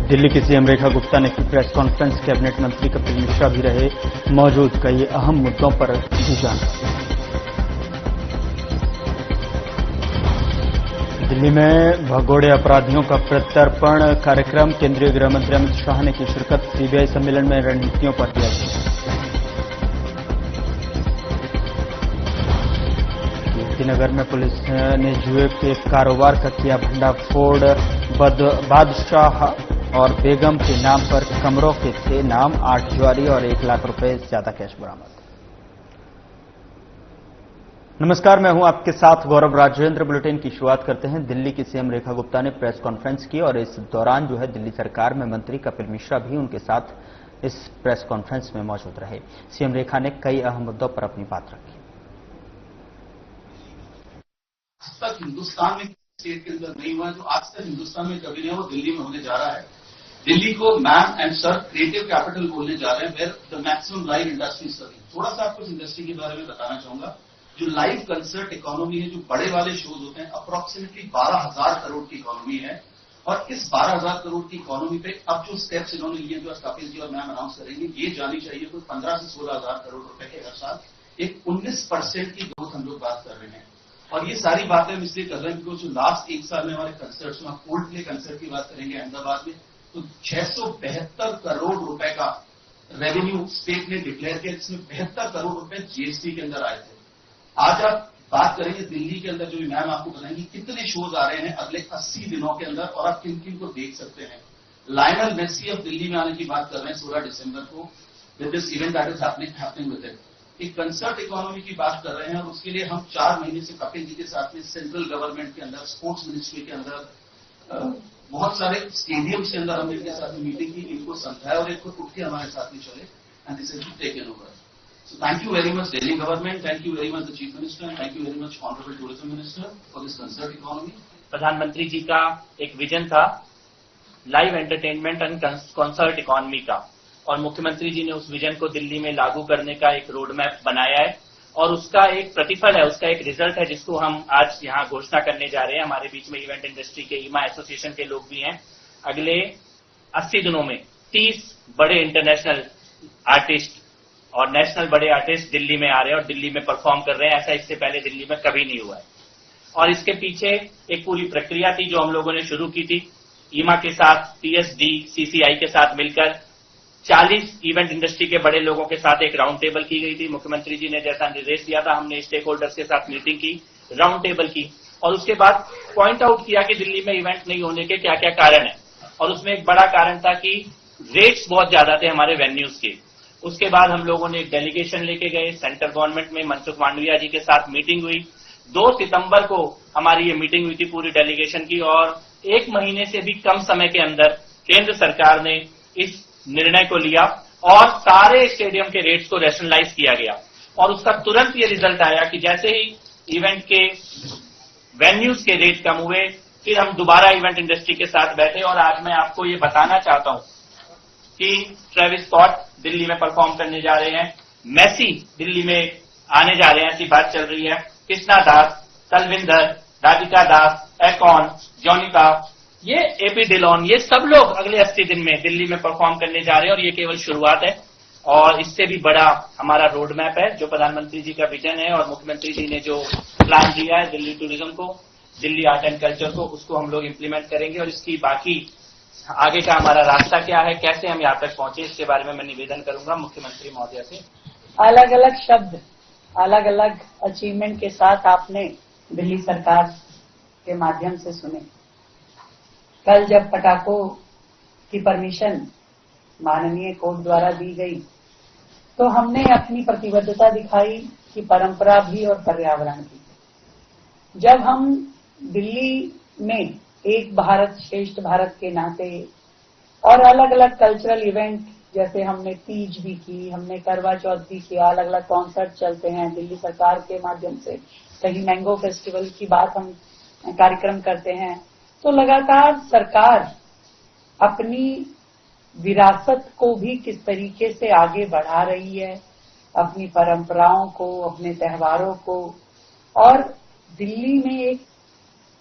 दिल्ली की सीएम रेखा गुप्ता ने की प्रेस कॉन्फ्रेंस। कैबिनेट मंत्री कपिल मिश्रा भी रहे मौजूद। कई अहम मुद्दों पर दी जानकारी। दिल्ली में भगोड़े अपराधियों का प्रत्यर्पण कार्यक्रम। केंद्रीय गृह मंत्री अमित शाह ने की शिरकत। सीबीआई सम्मेलन में रणनीतियों पर दिया जोर। कीर्तिनगर में पुलिस ने जुए के कारोबार का किया भंडाफोड़। बादशाह और बेगम के नाम पर कमरों के थे नाम। 8 जुआरी और 1 लाख रुपए से ज्यादा कैश बरामद। नमस्कार, मैं हूं आपके साथ गौरव राजेंद्र। बुलेटिन की शुरुआत करते हैं। दिल्ली की सीएम रेखा गुप्ता ने प्रेस कॉन्फ्रेंस की और इस दौरान जो है दिल्ली सरकार में मंत्री कपिल मिश्रा भी उनके साथ इस प्रेस कॉन्फ्रेंस में मौजूद रहे। सीएम रेखा ने कई अहम मुद्दों पर अपनी बात रखी। आज तक हिंदुस्तान में स्टेट के अंदर नहीं हुआ, जो आज तक हिंदुस्तान में कभी नहीं हुआ, वो दिल्ली में होने जा रहा है। दिल्ली को ma'am and sir creative capital बोलने जा रहे हैं, where the maximum live industry serving. थोड़ा सा आपको इस इंडस्ट्री के बारे में बताना चाहूंगा। जो लाइव कंसर्ट इकोनॉमी है, जो बड़े वाले शोज होते हैं, अप्रोक्सीमेटली 12,000 करोड़ की इकोनॉमी है। और इस 12,000 करोड़ की इकोनॉमी पे अब जो स्टेप्स इन्होंने लिए, जो कपिल जी और मैम अनाउंस करेंगे, ये जानी चाहिए कोई 15 से 16,000 करोड़ रुपए के हर साल। एक 19% की ग्रोथ हम लोग बात कर रहे हैं। और ये सारी बातें हम इसलिए कर रहे हैं क्योंकि जो लास्ट 1 साल में हमारे कंसर्ट्स में, कोल्ड प्ले कंसर्ट की बात करेंगे अहमदाबाद में, तो 672 करोड़ रुपए का रेवेन्यू स्टेट ने डिक्लेयर किया, जिसमें 72 करोड़ रुपए जीएसटी के अंदर आए थे। आज आप बात करेंगे दिल्ली के अंदर, जो मैम आपको बताएंगे कितने शोज आ रहे हैं अगले 80 दिनों के अंदर, और आप किन किन को देख सकते हैं। लायनल मेसी अब दिल्ली में आने की बात कर रहे हैं 16 दिसंबर को, with this event that is happening with it. एक कंसर्ट इकोनॉमी की बात कर रहे हैं, और उसके लिए हम 4 महीने से कपिल जी के साथ में सेंट्रल गवर्नमेंट के अंदर, स्पोर्ट्स मिनिस्ट्री के अंदर, बहुत सारे स्टेडियम्स के अंदर हमने इनके साथ में मीटिंग की, इनको समझाया और एक खुद उठ के हमारे साथ में चले, and this is taken over. So thank you very much Delhi government, thank you very much the Chief Minister, and thank you very much Honorable Tourism Minister for this concert economy. प्रधानमंत्री जी का एक vision था live entertainment and concert economy का, और मुख्यमंत्री जी ने उस vision को दिल्ली में लागू करने का एक रोड मैप बनाया है, और उसका एक प्रतिफल है, उसका एक रिजल्ट है, जिसको हम आज यहाँ घोषणा करने जा रहे हैं। हमारे बीच में इवेंट इंडस्ट्री के ईमा एसोसिएशन के लोग भी हैं। अगले 80 दिनों में 30 बड़े इंटरनेशनल आर्टिस्ट और नेशनल बड़े आर्टिस्ट दिल्ली में आ रहे हैं और दिल्ली में परफॉर्म कर रहे हैं। ऐसा इससे पहले दिल्ली में कभी नहीं हुआ है। और इसके पीछे एक पूरी प्रक्रिया थी जो हम लोगों ने शुरू की थी ईमा के साथ, टीएसडी, सीसीआई के साथ मिलकर। 40 इवेंट इंडस्ट्री के बड़े लोगों के साथ एक राउंड टेबल की गई थी। मुख्यमंत्री जी ने जैसा निर्देश दिया था, हमने स्टेक होल्डर्स के साथ मीटिंग की, राउंड टेबल की, और उसके बाद पॉइंट आउट किया कि दिल्ली में इवेंट नहीं होने के क्या क्या कारण है। और उसमें एक बड़ा कारण था कि रेट्स बहुत ज्यादा थे हमारे वेन्यूज के। उसके बाद हम लोगों ने एक डेलीगेशन लेके गए सेंट्रल गवर्नमेंट में, मनसुख मांडविया जी के साथ मीटिंग हुई। 2 सितंबर को हमारी ये मीटिंग हुई थी पूरी डेलीगेशन की, और 1 महीने से भी कम समय के अंदर केंद्र सरकार ने इस निर्णय को लिया और सारे स्टेडियम के रेट्स को रैशनलाइज किया गया। और उसका तुरंत ये रिजल्ट आया कि जैसे ही इवेंट के वेन्यूज के रेट कम हुए, फिर हम दोबारा इवेंट इंडस्ट्री के साथ बैठे। और आज मैं आपको ये बताना चाहता हूं कि ट्रेविस स्कॉट दिल्ली में परफॉर्म करने जा रहे हैं, मेसी दिल्ली में आने जा रहे हैं, ऐसी बात चल रही है। कृष्णा दास, तलविंदर, राधिका दास, एकॉन, जॉनिका, ये एपी डिलॉन, ये सब लोग अगले 80 दिन में दिल्ली में परफॉर्म करने जा रहे हैं। और ये केवल शुरुआत है, और इससे भी बड़ा हमारा रोड मैप है जो प्रधानमंत्री जी का विजन है, और मुख्यमंत्री जी ने जो प्लान दिया है दिल्ली टूरिज्म को, दिल्ली आर्ट एंड कल्चर को, उसको हम लोग इम्प्लीमेंट करेंगे। और इसकी बाकी आगे का हमारा रास्ता क्या है, कैसे हम यहाँ तक पहुंचे, इसके बारे में मैं निवेदन करूंगा मुख्यमंत्री महोदय से। अलग अलग शब्द, अलग अलग अचीवमेंट के साथ आपने दिल्ली सरकार के माध्यम से सुने। कल जब पटाखों की परमिशन माननीय कोर्ट द्वारा दी गई, तो हमने अपनी प्रतिबद्धता दिखाई कि परंपरा भी और पर्यावरण भी। जब हम दिल्ली में एक भारत श्रेष्ठ भारत के नाते और अलग अलग कल्चरल इवेंट, जैसे हमने तीज भी की, हमने करवा चौथ भी किया, अलग अलग कॉन्सर्ट चलते हैं दिल्ली सरकार के माध्यम से, कहीं मैंगो फेस्टिवल की बात हम कार्यक्रम करते हैं, तो लगातार सरकार अपनी विरासत को भी किस तरीके से आगे बढ़ा रही है, अपनी परंपराओं को, अपने त्योहारों को। और दिल्ली में एक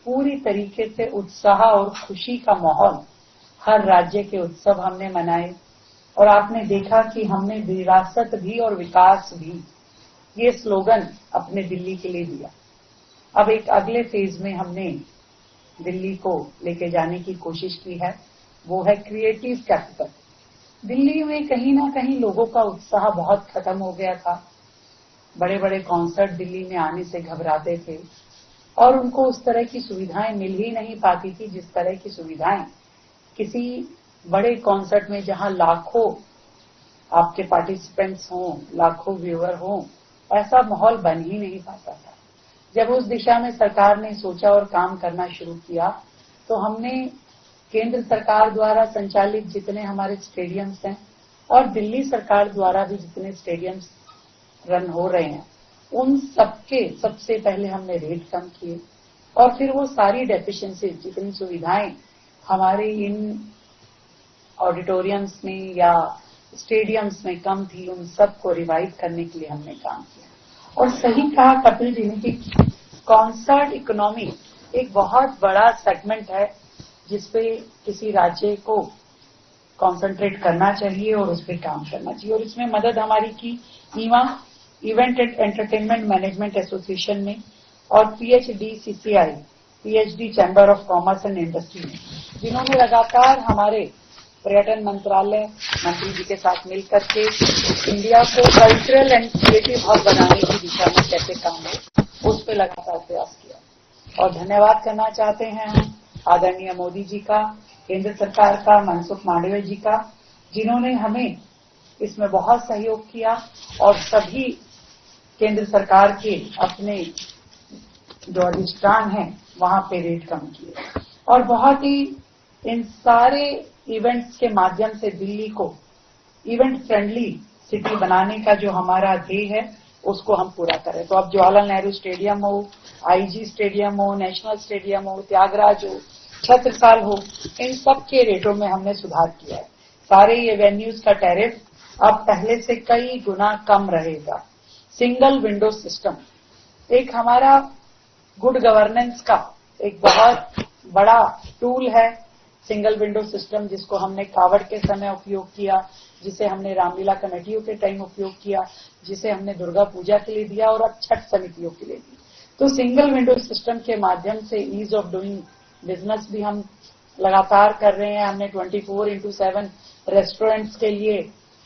पूरी तरीके से उत्साह और खुशी का माहौल हर राज्य के उत्सव हमने मनाए और आपने देखा कि हमने विरासत भी और विकास भी, ये स्लोगन अपने दिल्ली के लिए दिया। अब एक अगले फेज में हमने दिल्ली को लेके जाने की कोशिश की है, वो है क्रिएटिव कैपिटल। दिल्ली में कहीं ना कहीं लोगों का उत्साह बहुत खत्म हो गया था। बड़े बड़े कॉन्सर्ट दिल्ली में आने से घबराते थे और उनको उस तरह की सुविधाएं मिल ही नहीं पाती थी जिस तरह की सुविधाएं किसी बड़े कॉन्सर्ट में, जहां लाखों आपके पार्टिसिपेंट्स हों, लाखों व्यूअर हों, ऐसा माहौल बन ही नहीं पाता था। जब उस दिशा में सरकार ने सोचा और काम करना शुरू किया तो हमने केंद्र सरकार द्वारा संचालित जितने हमारे स्टेडियम्स हैं और दिल्ली सरकार द्वारा भी जितने स्टेडियम्स रन हो रहे हैं, उन सबके सबसे पहले हमने रेट कम किए और फिर वो सारी डेफिशिएंसी, जितनी सुविधाएं हमारे इन ऑडिटोरियम्स में या स्टेडियम्स में कम थी, उन सबको रिवाइव करने के लिए हमने काम किया। और सही कहा कपिल जी ने कि कॉन्सर्ट इकोनॉमी एक बहुत बड़ा सेगमेंट है जिसपे किसी राज्य को कॉन्सेंट्रेट करना चाहिए और उस पर काम करना चाहिए। और इसमें मदद हमारी की Eva, event and entertainment management association ने, और PHDCCI, PhD chamber of commerce and industry ने, जिन्होंने लगातार हमारे पर्यटन मंत्रालय मंत्री जी के साथ मिलकर के इंडिया को कल्चरल एंड क्रिएटिव हब बनाने की दिशा में कैसे काम हो, उस पर लगातार प्रयास किया। और धन्यवाद करना चाहते हैं हम आदरणीय मोदी जी का, केंद्र सरकार का, मनसुख मांडविया जी का, जिन्होंने हमें इसमें बहुत सहयोग किया और सभी केंद्र सरकार के अपने जो अधिष्ठान हैं वहां पे रेट कम किए। और बहुत ही इन सारे इवेंट्स के माध्यम से दिल्ली को इवेंट फ्रेंडली सिटी बनाने का जो हमारा ध्येय है उसको हम पूरा करें। तो अब जवाहरलाल नेहरू स्टेडियम हो, IG स्टेडियम हो, नेशनल स्टेडियम हो, त्यागराज हो, छत्रसाल हो, इन सब के रेटों में हमने सुधार किया है। सारे ये वेन्यूज का टैरिफ अब पहले से कई गुना कम रहेगा। सिंगल विंडो सिस्टम एक हमारा गुड गवर्नेंस का एक बहुत बड़ा टूल है। सिंगल विंडो सिस्टम जिसको हमने कावड़ के समय उपयोग किया, जिसे हमने रामलीला कमेटियों के टाइम उपयोग किया, जिसे हमने दुर्गा पूजा के लिए दिया और अब छठ समितियों के लिए दी। तो सिंगल विंडो सिस्टम के माध्यम से ईज ऑफ डूइंग बिजनेस भी हम लगातार कर रहे हैं। हमने 24/7 रेस्टोरेंट्स के लिए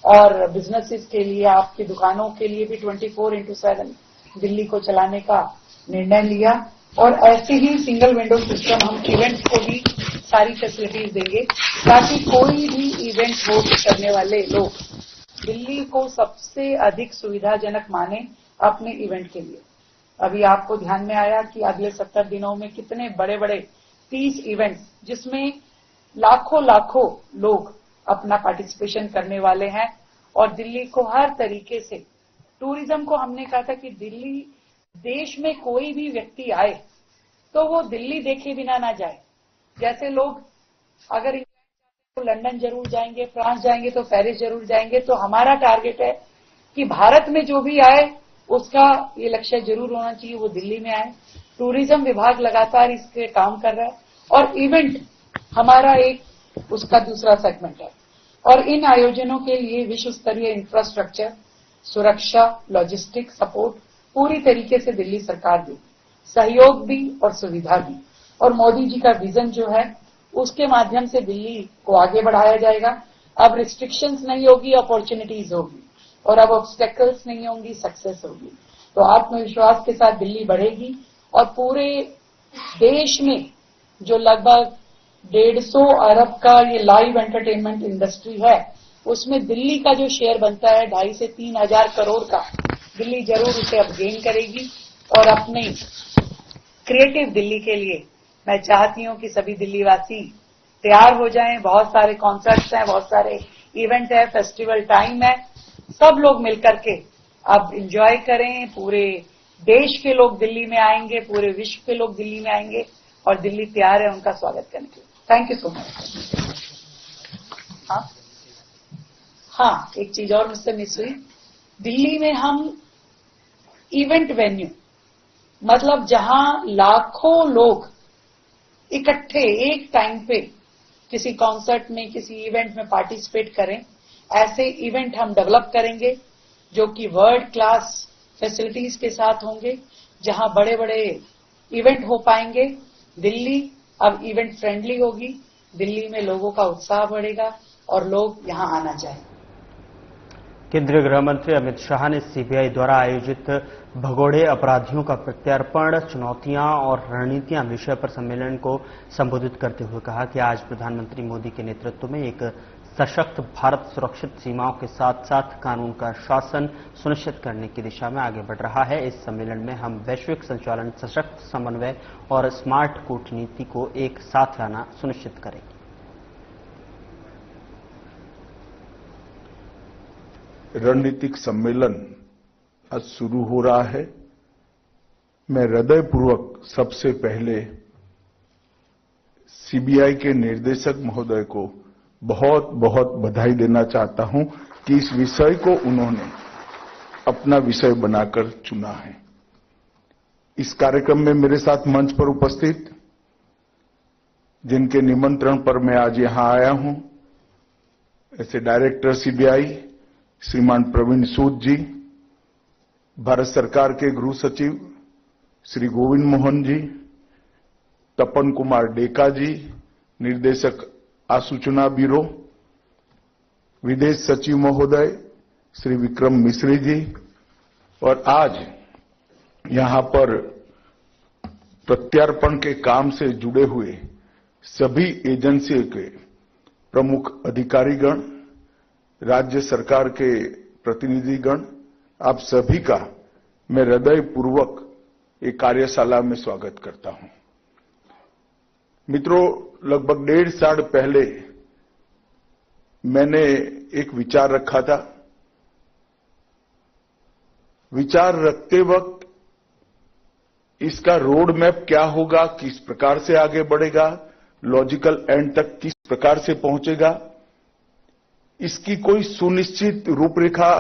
और बिजनेसेस के लिए, आपकी दुकानों के लिए भी 24/7 दिल्ली को चलाने का निर्णय लिया। और ऐसे ही सिंगल विंडो सिस्टम हम इवेंट्स को भी सारी फैसिलिटीज देंगे ताकि कोई भी इवेंट होस्ट करने वाले लोग दिल्ली को सबसे अधिक सुविधाजनक माने अपने इवेंट के लिए। अभी आपको ध्यान में आया कि अगले 70 दिनों में कितने बड़े बड़े 30 इवेंट्स जिसमें लाखों लाखों लोग अपना पार्टिसिपेशन करने वाले हैं। और दिल्ली को हर तरीके से, टूरिज्म को हमने कहा था कि दिल्ली देश में कोई भी व्यक्ति आए तो वो दिल्ली देखे बिना ना जाए। जैसे लोग अगर तो लंदन जरूर जाएंगे, फ्रांस जाएंगे तो पेरिस जरूर जाएंगे, तो हमारा टारगेट है कि भारत में जो भी आए उसका ये लक्ष्य जरूर होना चाहिए वो दिल्ली में आए। टूरिज्म विभाग लगातार इसके काम कर रहा है और इवेंट हमारा एक उसका दूसरा सेगमेंट है। और इन आयोजनों के लिए विश्व स्तरीय इंफ्रास्ट्रक्चर, सुरक्षा, लॉजिस्टिक सपोर्ट पूरी तरीके से दिल्ली सरकार देगी, सहयोग भी और सुविधा भी। और मोदी जी का विजन जो है उसके माध्यम से दिल्ली को आगे बढ़ाया जाएगा। अब रिस्ट्रिक्शंस नहीं होगी, अपॉर्चुनिटीज होगी, और अब ऑब्स्टेकल्स नहीं होंगी, सक्सेस होगी। तो आत्मविश्वास के साथ दिल्ली बढ़ेगी और पूरे देश में जो लगभग 150 अरब का ये लाइव एंटरटेनमेंट इंडस्ट्री है उसमें दिल्ली का जो शेयर बनता है 2,500 से 3,000 करोड़ का, दिल्ली जरूर उसे अब गेन करेगी। और अपने क्रिएटिव दिल्ली के लिए मैं चाहती हूं कि सभी दिल्लीवासी तैयार हो जाएं। बहुत सारे कॉन्सर्ट्स हैं, बहुत सारे इवेंट है, फेस्टिवल टाइम है, सब लोग मिलकर के अब एंजॉय करें। पूरे देश के लोग दिल्ली में आएंगे, पूरे विश्व के लोग दिल्ली में आएंगे और दिल्ली तैयार है उनका स्वागत करने के लिए। Thank you so much. हाँ, एक चीज और मुझसे मिस हुई। दिल्ली में हम इवेंट वेन्यू, मतलब जहां लाखों लोग इकट्ठे एक टाइम पे किसी कॉन्सर्ट में, किसी इवेंट में पार्टिसिपेट करें। ऐसे इवेंट हम डेवलप करेंगे जो कि वर्ल्ड क्लास फैसिलिटीज के साथ होंगे, जहां बड़े बड़े इवेंट हो पाएंगे। दिल्ली अब इवेंट फ्रेंडली होगी, दिल्ली में लोगों का उत्साह बढ़ेगा और लोग यहां आना चाहेंगे। केंद्रीय गृह मंत्री अमित शाह ने सीबीआई द्वारा आयोजित भगोड़े अपराधियों का प्रत्यार्पण, चुनौतियां और रणनीतियां विषय पर सम्मेलन को संबोधित करते हुए कहा कि आज प्रधानमंत्री मोदी के नेतृत्व में एक सशक्त भारत सुरक्षित सीमाओं के साथ साथ कानून का शासन सुनिश्चित करने की दिशा में आगे बढ़ रहा है। इस सम्मेलन में हम वैश्विक संचालन, सशक्त समन्वय और स्मार्ट कूटनीति को एक साथ लाना सुनिश्चित करेंगे। रणनीतिक सम्मेलन आज शुरू हो रहा है। मैं हृदयपूर्वक सबसे पहले सीबीआई के निर्देशक महोदय को बहुत बहुत बधाई देना चाहता हूं कि इस विषय को उन्होंने अपना विषय बनाकर चुना है। इस कार्यक्रम में मेरे साथ मंच पर उपस्थित, जिनके निमंत्रण पर मैं आज यहां आया हूं, ऐसे डायरेक्टर सीबीआई श्रीमान प्रवीण सूद जी, भारत सरकार के गृह सचिव श्री गोविंद मोहन जी, तपन कुमार डेका जी, निर्देशक आसूचना ब्यूरो, विदेश सचिव महोदय श्री विक्रम मिश्री जी, और आज यहां पर प्रत्यार्पण के काम से जुड़े हुए सभी एजेंसियों के प्रमुख अधिकारीगण, राज्य सरकार के प्रतिनिधिगण, आप सभी का मैं हृदयपूर्वक एक कार्यशाला में स्वागत करता हूं। मित्रों, लगभग 1.5 साल पहले मैंने एक विचार रखा था। विचार रखते वक्त इसका रोड मैप क्या होगा, किस प्रकार से आगे बढ़ेगा, लॉजिकल एंड तक किस प्रकार से पहुंचेगा, इसकी कोई सुनिश्चित रूपरेखा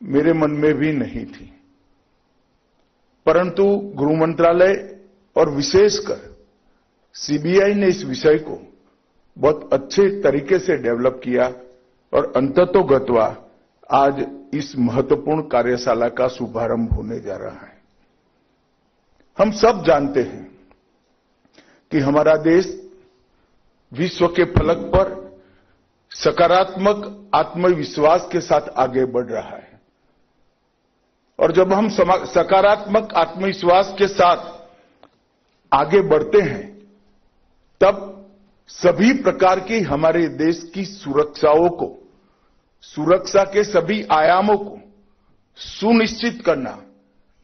मेरे मन में भी नहीं थी। परंतु गृह मंत्रालय और विशेषकर सीबीआई ने इस विषय को बहुत अच्छे तरीके से डेवलप किया और अंततोगत्वा आज इस महत्वपूर्ण कार्यशाला का शुभारंभ होने जा रहा है। हम सब जानते हैं कि हमारा देश विश्व के फलक पर सकारात्मक आत्मविश्वास के साथ आगे बढ़ रहा है, और जब हम सकारात्मक आत्मविश्वास के साथ आगे बढ़ते हैं तब सभी प्रकार की हमारे देश की सुरक्षाओं को, सुरक्षा के सभी आयामों को सुनिश्चित करना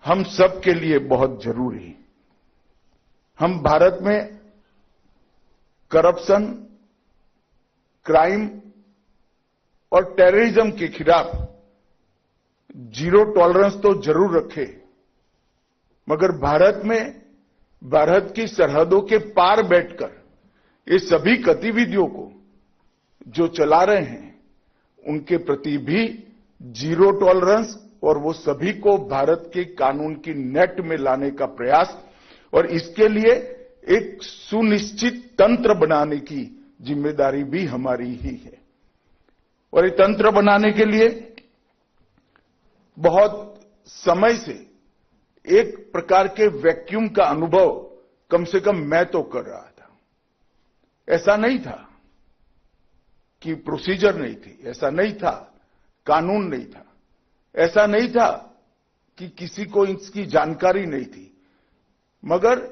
हम सब के लिए बहुत जरूरी है। हम भारत में करप्शन, क्राइम और टेररिज्म के खिलाफ जीरो टॉलरेंस तो जरूर रखे, मगर भारत की सरहदों के पार बैठकर ये सभी गतिविधियों को जो चला रहे हैं उनके प्रति भी जीरो टॉलरेंस और वो सभी को भारत के कानून की नेट में लाने का प्रयास, और इसके लिए एक सुनिश्चित तंत्र बनाने की जिम्मेदारी भी हमारी ही है। और ये तंत्र बनाने के लिए बहुत समय से एक प्रकार के वैक्यूम का अनुभव कम से कम मैं तो कर रहा था। ऐसा नहीं था कि प्रोसीजर नहीं थी, ऐसा नहीं था कानून नहीं था, ऐसा नहीं था कि किसी को इसकी जानकारी नहीं थी, मगर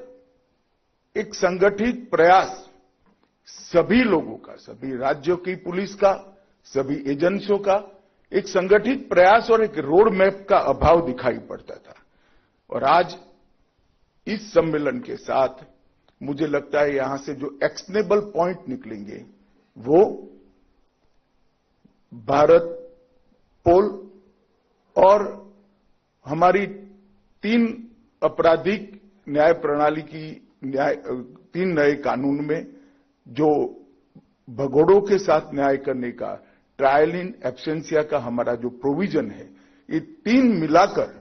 एक संगठित प्रयास सभी लोगों का, सभी राज्यों की पुलिस का, सभी एजेंसियों का एक संगठित प्रयास और एक रोड मैप का अभाव दिखाई पड़ता था। और आज इस सम्मेलन के साथ मुझे लगता है यहां से जो एक्शनेबल पॉइंट निकलेंगे वो भारत पोल और हमारी 3 आपराधिक न्याय प्रणाली की 3 नए कानून में जो भगोड़ों के साथ न्याय करने का ट्रायल इन एब्सेंसिया का हमारा जो प्रोविजन है, ये 3 मिलाकर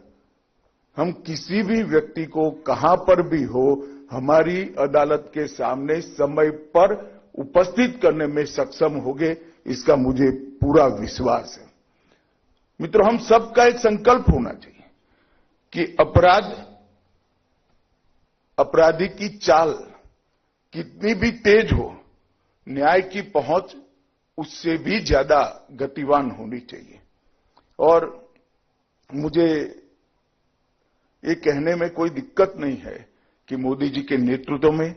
हम किसी भी व्यक्ति को कहां पर भी हो हमारी अदालत के सामने समय पर उपस्थित करने में सक्षम होंगे, इसका मुझे पूरा विश्वास है। मित्रों, हम सबका एक संकल्प होना चाहिए कि अपराधी की चाल कितनी भी तेज हो, न्याय की पहुंच उससे भी ज्यादा गतिवान होनी चाहिए। और मुझे ये कहने में कोई दिक्कत नहीं है कि मोदी जी के नेतृत्व में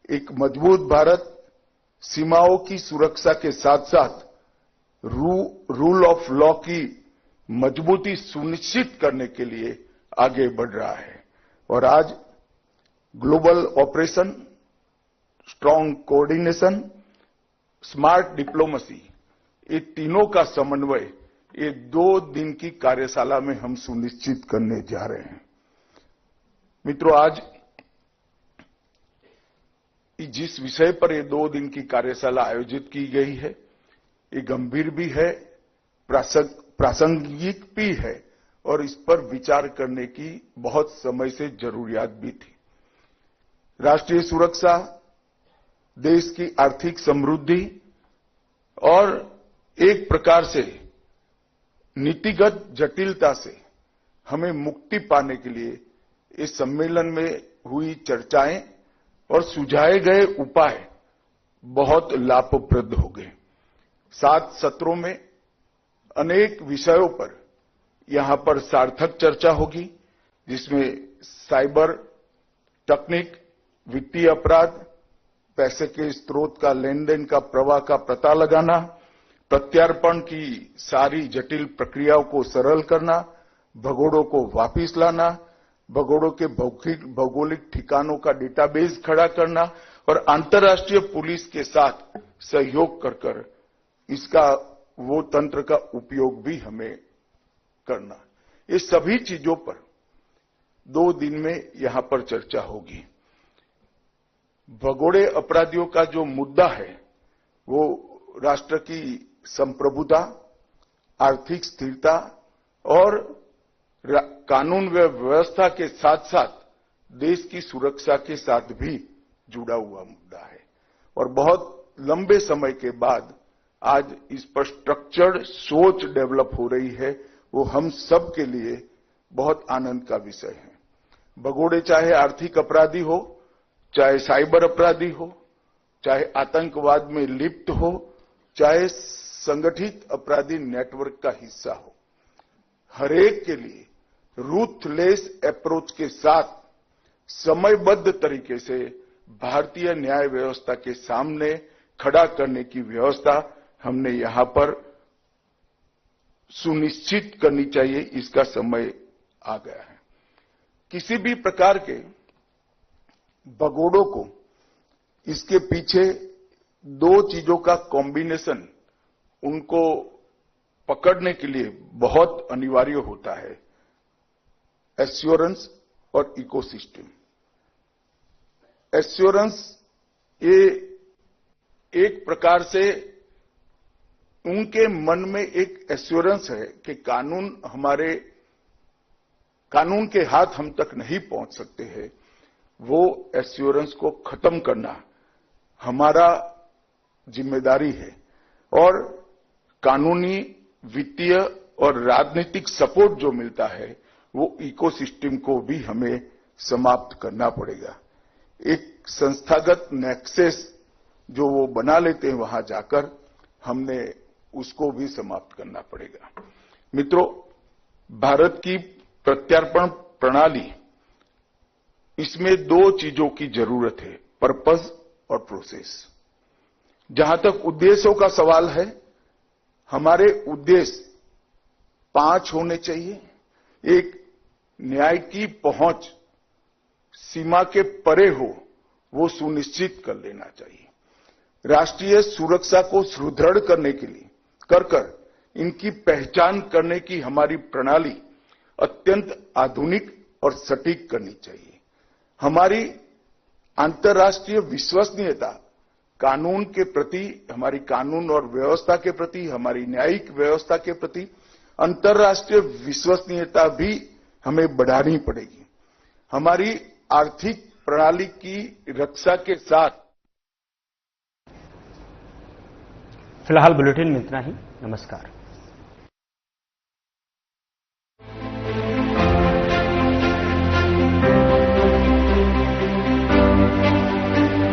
एक मजबूत भारत सीमाओं की सुरक्षा के साथ साथ रूल ऑफ लॉ की मजबूती सुनिश्चित करने के लिए आगे बढ़ रहा है। और आज global operation, strong coordination, smart diplomacy, ये तीनों का समन्वय ये 2 दिन की कार्यशाला में हम सुनिश्चित करने जा रहे हैं। मित्रों, आज जिस विषय पर ये 2 दिन की कार्यशाला आयोजित की गई है, ये गंभीर भी है, प्रासंगिक भी है और इस पर विचार करने की बहुत समय से जरूरियात भी थी। राष्ट्रीय सुरक्षा, देश की आर्थिक समृद्धि और एक प्रकार से नीतिगत जटिलता से हमें मुक्ति पाने के लिए इस सम्मेलन में हुई चर्चाएं और सुझाए गए उपाय बहुत लाभप्रद हो गए। 7 सत्रों में अनेक विषयों पर यहां पर सार्थक चर्चा होगी, जिसमें साइबर तकनीक, वित्तीय अपराध, पैसे के स्रोत का लेन देन का प्रवाह का पता लगाना, प्रत्यार्पण की सारी जटिल प्रक्रियाओं को सरल करना, भगोड़ों को वापस लाना, भगोड़ों के भौगोलिक ठिकानों का डेटाबेस खड़ा करना और अंतर्राष्ट्रीय पुलिस के साथ सहयोग कर इसका वो तंत्र का उपयोग भी हमें करना। ये सभी चीजों पर 2 दिन में यहां पर चर्चा होगी। भगोड़े अपराधियों का जो मुद्दा है वो राष्ट्र की संप्रभुता, आर्थिक स्थिरता और कानून व्यवस्था के साथ साथ देश की सुरक्षा के साथ भी जुड़ा हुआ मुद्दा है। और बहुत लंबे समय के बाद आज इस पर स्ट्रक्चर्ड सोच डेवलप हो रही है, वो हम सब के लिए बहुत आनंद का विषय है। भगोड़े चाहे आर्थिक अपराधी हो, चाहे साइबर अपराधी हो, चाहे आतंकवाद में लिप्त हो, चाहे संगठित अपराधी नेटवर्क का हिस्सा हो, हरेक के लिए रूथलेस अप्रोच के साथ समयबद्ध तरीके से भारतीय न्याय व्यवस्था के सामने खड़ा करने की व्यवस्था हमने यहां पर सुनिश्चित करनी चाहिए। इसका समय आ गया है। किसी भी प्रकार के भगोड़ों को इसके पीछे 2 चीजों का कॉम्बिनेशन उनको पकड़ने के लिए बहुत अनिवार्य होता है, एश्योरेंस और इकोसिस्टम। एश्योरेंस ये एक प्रकार से उनके मन में एक एश्योरेंस है कि कानून के हाथ हम तक नहीं पहुंच सकते हैं। वो एश्योरेंस को खत्म करना हमारा जिम्मेदारी है और कानूनी, वित्तीय और राजनीतिक सपोर्ट जो मिलता है वो इकोसिस्टम को भी हमें समाप्त करना पड़ेगा। एक संस्थागत नेक्सस जो वो बना लेते हैं वहां जाकर हमने उसको भी समाप्त करना पड़ेगा। मित्रों, भारत की प्रत्यार्पण प्रणाली, इसमें 2 चीजों की जरूरत है, पर्पस और प्रोसेस। जहां तक उद्देश्यों का सवाल है, हमारे उद्देश्य 5 होने चाहिए। एक, न्याय की पहुंच सीमा के परे हो, वो सुनिश्चित कर लेना चाहिए। राष्ट्रीय सुरक्षा को सुदृढ़ करने के लिए कर इनकी पहचान करने की हमारी प्रणाली अत्यंत आधुनिक और सटीक करनी चाहिए। हमारी अंतर्राष्ट्रीय विश्वसनीयता कानून के प्रति, हमारी कानून और व्यवस्था के प्रति, हमारी न्यायिक व्यवस्था के प्रति अंतर्राष्ट्रीय विश्वसनीयता भी हमें बढ़ानी पड़ेगी। हमारी आर्थिक प्रणाली की रक्षा के साथ फिलहाल बुलेटिन में इतना ही। नमस्कार।